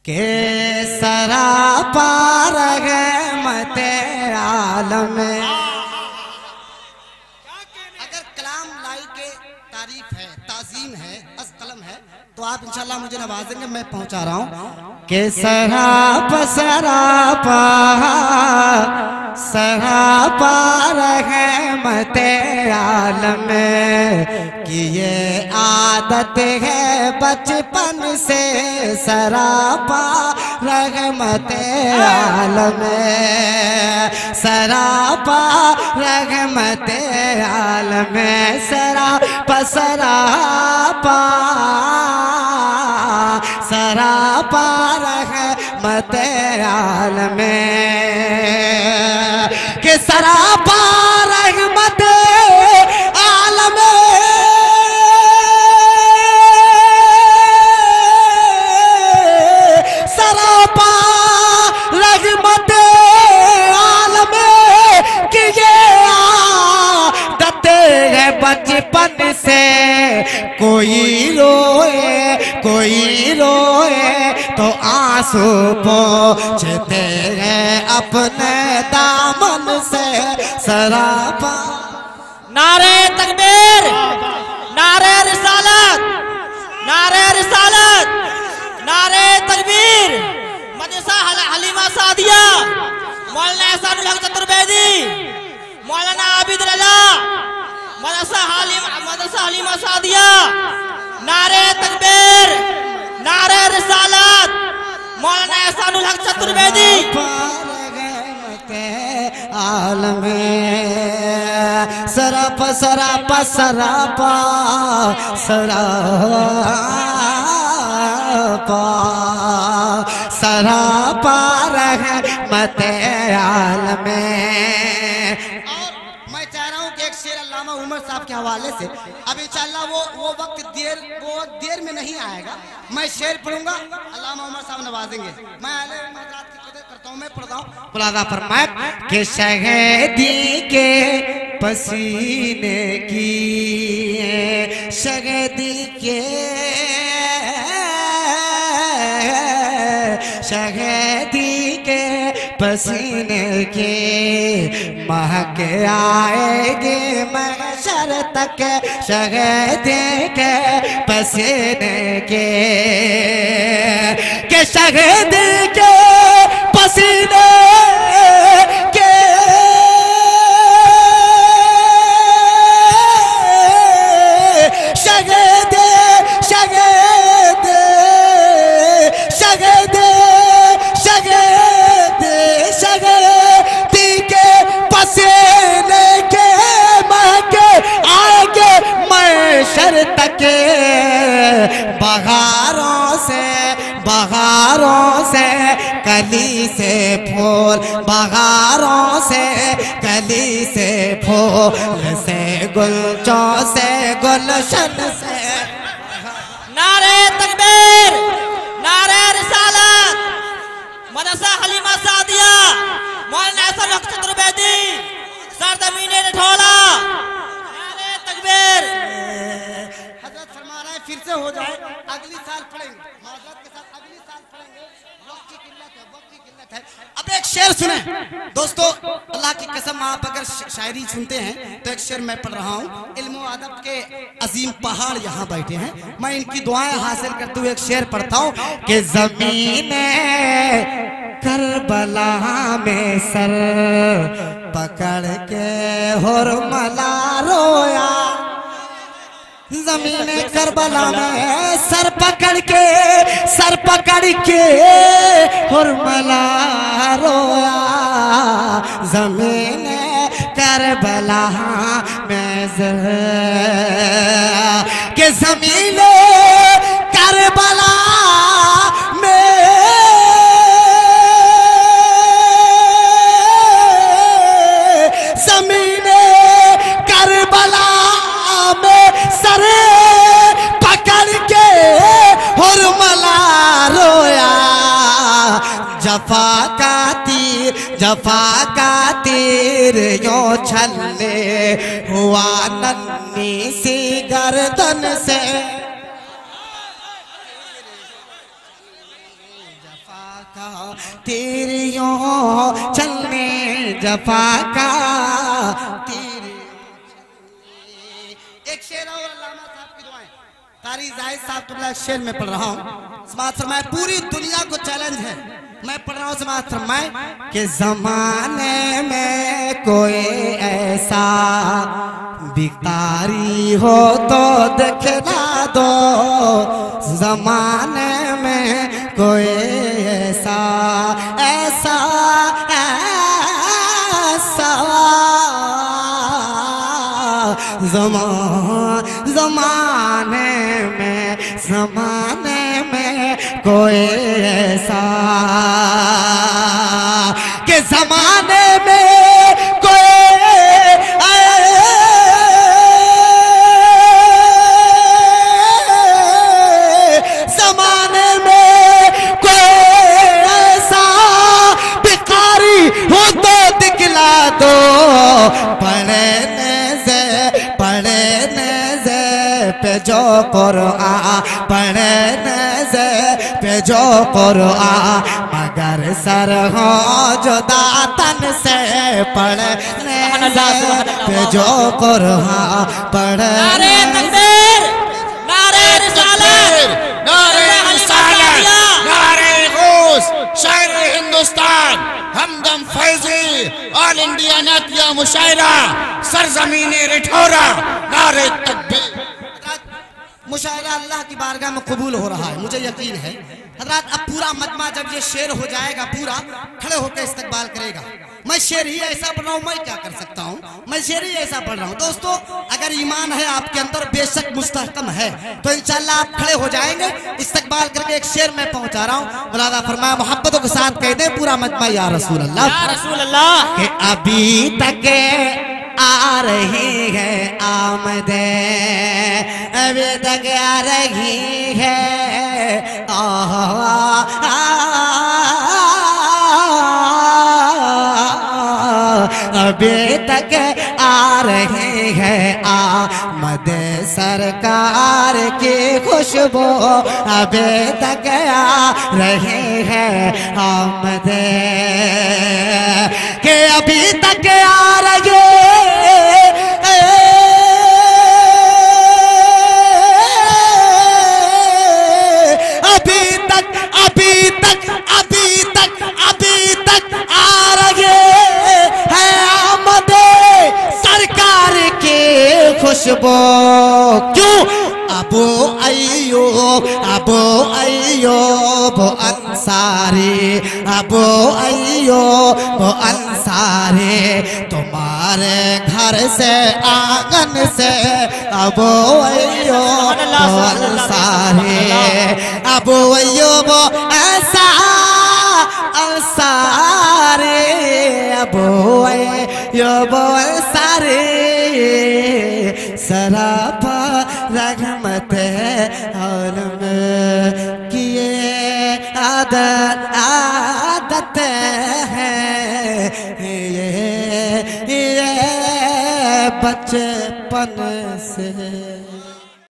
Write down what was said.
के सरापा रहमत आलम। अगर कलाम लाई के तारीफ है, ताजीम है, अस्कलम है, तो आप इंशाल्लाह मुझे नवाजेंगे। मैं पहुंचा रहा हूं के सरापा सरापा रहमत आलम की ये आदत है बचपन से सरापा रहमत आलम, सरापा रहमत आलम, सरापा सरापा सरापा रहमत आलम के सरापा रहमत आलम, सरापा रहमत आलम की ये आदत है बचपन से। कोई रोए तो आंसू पोंछते हैं अपने दामन से सरापा। नारे तकबीर, नारे रिसालत, नारे रिसालत, नारे तकबीर। मदरसा हलीमा सादिया, मौलाना एहसानुल हक चतुर्वेदी, मौलाना आबिद रजा, मदरसा हलीमा सादिया। नारे तकबीर, नारे रिसालत, मौलाना एहसानुल हक चतुर्वेदी। आलम सरापा सरापा सरापा सरापा सरापा रहमत आलम। मैं चाह रहा हूँ कि एक शेर अल्लामा उमर साहब के हवाले से, अब इंशाअल्लाह वो वक्त देर में नहीं आएगा। मैं शेर पढ़ूंगा, अल्लामा उमर साहब नवाजेंगे। मैं करता हूँ, मैं पढ़ता हूँ। पुलादा फरमाए कि शहीदी के पसीने की, शहीदी के पसीने के महक आएगी महशर तक, शहीदी के पसीने के शहीदी के पसीने के शहीदी शहीदी शहीदी शहीदी शहीदी के पसीने के महक आगे महशर तक। बहारों से कली से फूल, बहारों से कली से फूल से गुलचों से गुलशन से। नारे तकबीर, नारे रिसालत, मदरसा हलीमा सादिया, मौलाना एहसानुल हक चतुर्वेदी, सरजमीन ठोला। नारे तकबीर। हजरत फरमा रहे हैं फिर से हो जाए, अगली साल पढ़ेंगे, माजरत के साथ अगली साल पढ़ेंगे। वक्त की किल्लत है, वक्त की किल्लत है। अब एक शेर सुने दोस्तों, अल्लाह की कसम, आप अगर शायरी सुनते हैं तो एक शेर मैं पढ़ रहा हूँ। इल्म व अदब के अजीम पहाड़ यहाँ बैठे हैं, मैं इनकी दुआएं हासिल करते हुए एक शेर पढ़ता हूँ कि ज़मीने करबला में सर पकड़ के हुरमला रोया, ज़मीने करबला में सर पकड़ के हुरमला रोया, ज़मीने करबला में के ज़मीने करबला में ज़मीने करबला में सर पकड़ के हुरमला रोया, जफा का तीर यो छल्ले हुआ नन्ही सी गर्दन से, तीरियों चलने जफा का एक शेर और अल्लामा साहब की दुआएं कारी जाहिद साहब तुमला शेर में पढ़ रहा हूँ। समाज फरमाए पूरी दुनिया को चैलेंज है, मैं पढ़ रहा हूँ समाज फरमाए कि जमाने में कोई ऐसा भिखारी हो तो दिखला दो, जमाने में कोई ऐसा ऐसा ऐसा जमाने में कोई ऐसा के जमाने में कोई जमाने में कोई ऐसा भिखारी हो तो दिखला दो, पढ़ने पे जो कुरान पढ़ने से पे जो कुरान मगर सर हो जुदा तन से पढ़ने से पे जो कुरान पढ़ने नारे तकबीर, नारे रिसालत, नारे रिसालत, नारे गौस, शायर हिंदुस्तान हमदम फैजी, ऑल इंडिया नातिया मुशायरा, सरजमीन रिठौरा, नारे तकबीर। मुशायरा अल्लाह की बारगाह में कबूल हो रहा है, मुझे यकीन है। हज़रात अब पूरा मजमा जब ये शेर हो जाएगा पूरा खड़े होकर इस्तकबाल करेगा। मैं शेर ही ऐसा पढ़ रहा हूँ, मैं क्या कर सकता हूँ, मैं शेर ही ऐसा पढ़ रहा हूँ। दोस्तों अगर ईमान है आपके अंदर बेशक मुस्तहकम है तो इंशाल्लाह आप खड़े हो जाएंगे इस्तकबाल करके। एक शेर मैं पहुंचा रहा हूँ, मुरादा फरमाया मोहब्बतों के साथ कह दे पूरा मजमा या रसूल अल्लाह, या रसूल अल्लाह। कि अभी तक आ रही है आमदे, अभी तक आ रही है अभी तक आ रही है आमद सरकार की खुशबू, अभी तक आ रही है आमद के अभी तक आ रही खुशबू। क्यों अबू अय्यूब अंसारी, अबू अय्यूब अंसारी तुम्हारे घर से आंगन से, अबू अय्यूब अंसारी, अबू अय्यूब अंसारी, अबू अय्यूब अंसारी सरापा रहमत आलम किए आदत है ये बचपन से।